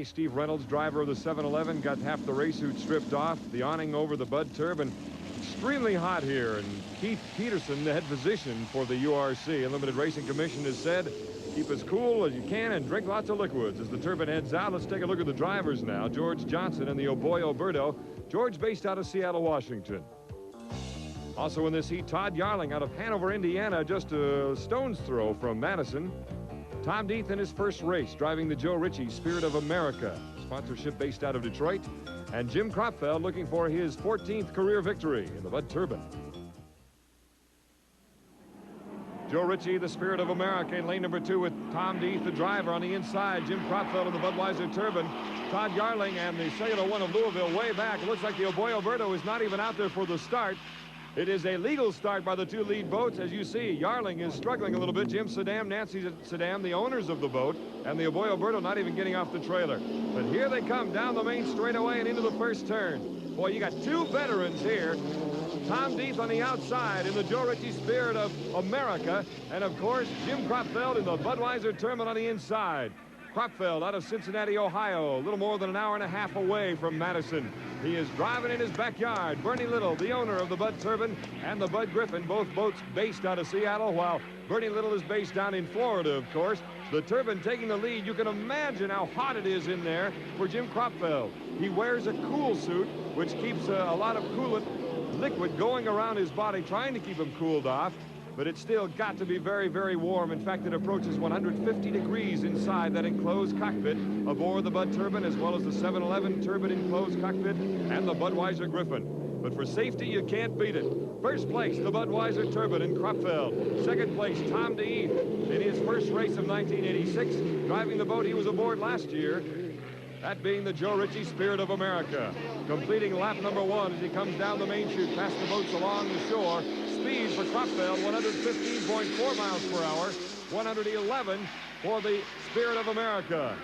Steve Reynolds, driver of the 7-Eleven, got half the race suit stripped off, the awning over the Bud turbine. Extremely hot here, and Keith Peterson, the head physician for the URC Unlimited Racing Commission, has said, keep as cool as you can and drink lots of liquids. As the turbine heads out, let's take a look at the drivers now. George Johnson and the Oboy Oberto. George based out of Seattle, Washington. Also in this heat, Todd Yarling out of Hanover, Indiana, just a stone's throw from Madison. Tom Deeth in his first race, driving the Joe Ritchie Spirit of America, sponsorship based out of Detroit. And Jim Kropfeld looking for his 14th career victory in the Bud turbine. Joe Ritchie, the Spirit of America, in lane number 2 with Tom Deeth, the driver, on the inside. Jim Kropfeld in the Budweiser turbine. Todd Yarling and the Cellular One of Louisville way back. It looks like the Oboy Oberto is not even out there for the start. It is a legal start by the two lead boats. As you see, Yarling is struggling a little bit. Jim Sedam, Nancy Sedam, the owners of the boat, and the Oboy Oberto not even getting off the trailer. But here they come down the main straightaway and into the first turn. Boy, you got two veterans here. Tom Deeth on the outside in the Joe Ritchie Spirit of America. And, of course, Jim Kropfeld in the Budweiser turbine on the inside. Kropfeld out of Cincinnati, Ohio, a little more than an hour and a half away from Madison. He is driving in his backyard. Bernie Little, the owner of the Bud turbine, and the Bud Griffin, both boats based out of Seattle, while Bernie Little is based down in Florida, of course. The turbine taking the lead. You can imagine how hot it is in there for Jim Kropfeld. He wears a cool suit, which keeps a lot of coolant liquid going around his body, trying to keep him cooled off. But it's still got to be very, very warm. In fact, it approaches 150 degrees inside that enclosed cockpit aboard the Bud turbine, as well as the 7-Eleven turbine enclosed cockpit and the Budweiser Griffin. But for safety, you can't beat it. First place, the Budweiser turbine in Kropfeld. Second place, Tom Deeth in his first race of 1986, driving the boat he was aboard last year, that being the Joe Ritchie Spirit of America. Completing lap number 1 as he comes down the main chute past the boats along the shore. Speed for Kropfeld, 115.4 miles per hour, 111 for the Spirit of America.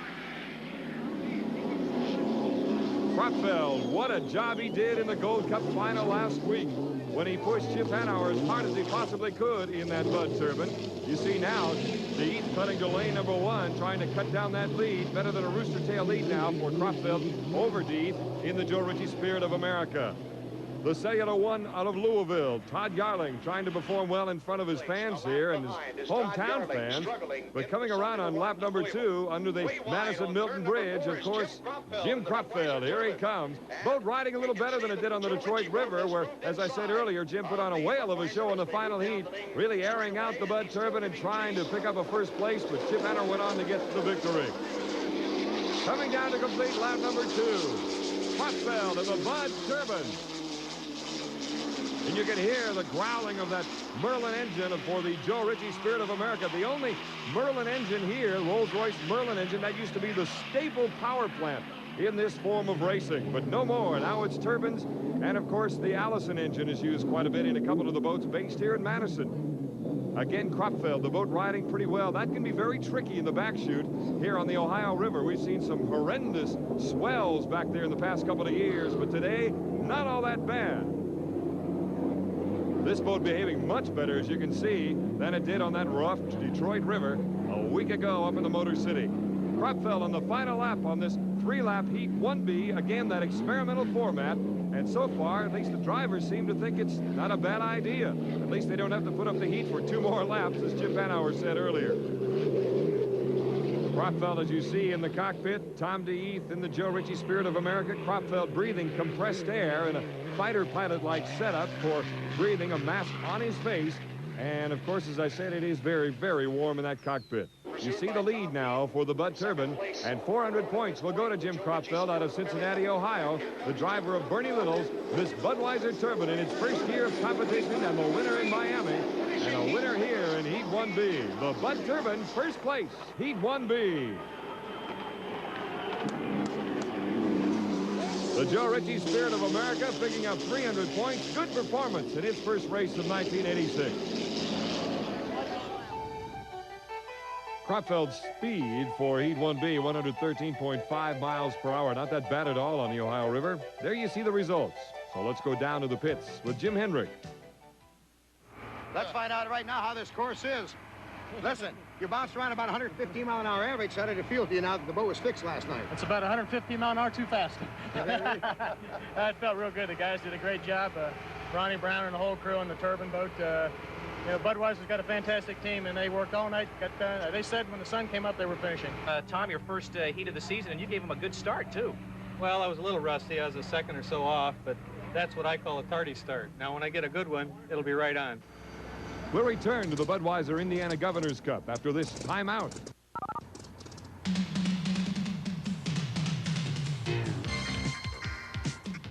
Kropfeld, what a job he did in the Gold Cup final last week when he pushed Chip Hanauer as hard as he possibly could in that Bud turbine. You see now, Deeth cutting to lane number 1, trying to cut down that lead. Better than a rooster tail lead now for Kropfeld over Deeth in the Joe Ritchie Spirit of America. The Cellular One out of Louisville, Todd Yarling, trying to perform well in front of his fans here and his hometown fans. But coming around on lap number 2 under the Madison Milton Bridge, of course, Jim Kropfeld. Here he comes. Boat riding a little better than it did on the Detroit River, where, as I said earlier, Jim put on a whale of a show in the final heat, really airing out the Bud turbine and trying to pick up a first place, but Chip Hanauer went on to get the victory. Coming down to complete lap number 2, Kropfeld and the Bud turbine. And you can hear the growling of that Merlin engine for the Joe Ritchie Spirit of America. The only Merlin engine here, Rolls-Royce Merlin engine, that used to be the staple power plant in this form of racing. But no more. Now it's turbines. And, of course, the Allison engine is used quite a bit in a couple of the boats based here in Madison. Again, Kropfeld, the boat riding pretty well. That can be very tricky in the back chute here on the Ohio River. We've seen some horrendous swells back there in the past couple of years. But today, not all that bad. This boat behaving much better, as you can see, than it did on that rough Detroit River a week ago up in the Motor City. Kropfeld on the final lap on this 3-lap Heat 1B, again, that experimental format. And so far, at least the drivers seem to think it's not a bad idea. At least they don't have to put up the heat for 2 more laps, as Chip Hanauer said earlier. Kropfeld, as you see in the cockpit, Tom Deeth in the Joe Ritchie Spirit of America. Kropfeld breathing compressed air in a fighter pilot-like setup for breathing, a mask on his face. And, of course, as I said, it is very, very warm in that cockpit. You see the lead now for the Bud turbine, and 400 points will go to Jim Kropfeld out of Cincinnati, Ohio, the driver of Bernie Little's this Budweiser turbine in its first year of competition, and the winner in Miami, and a winner here in Heat 1B. The Bud turbine, first place, Heat 1B. The Joe Ritchie Spirit of America picking up 300 points. Good performance in its first race of 1986. Kropfeld's speed for Heat 1B, 113.5 miles per hour. Not that bad at all on the Ohio River. There you see the results. So let's go down to the pits with Jim Hendrick. Let's find out right now how this course is. Listen, you bounced around about 115 mile an hour average. How did it feel to you now that the boat was fixed last night? It's about 115 mile an hour too fast. It felt real good. The guys did a great job. Ronnie Brown and the whole crew on the turbine boat. You know, Budweiser's got a fantastic team, and they worked all night. They said when the sun came up, they were finishing. Tom, your first heat of the season, and you gave him a good start, too. Well, I was a little rusty. I was a second or so off, but that's what I call a tardy start. Now, when I get a good one, it'll be right on. We'll return to the Budweiser Indiana Governor's Cup after this timeout.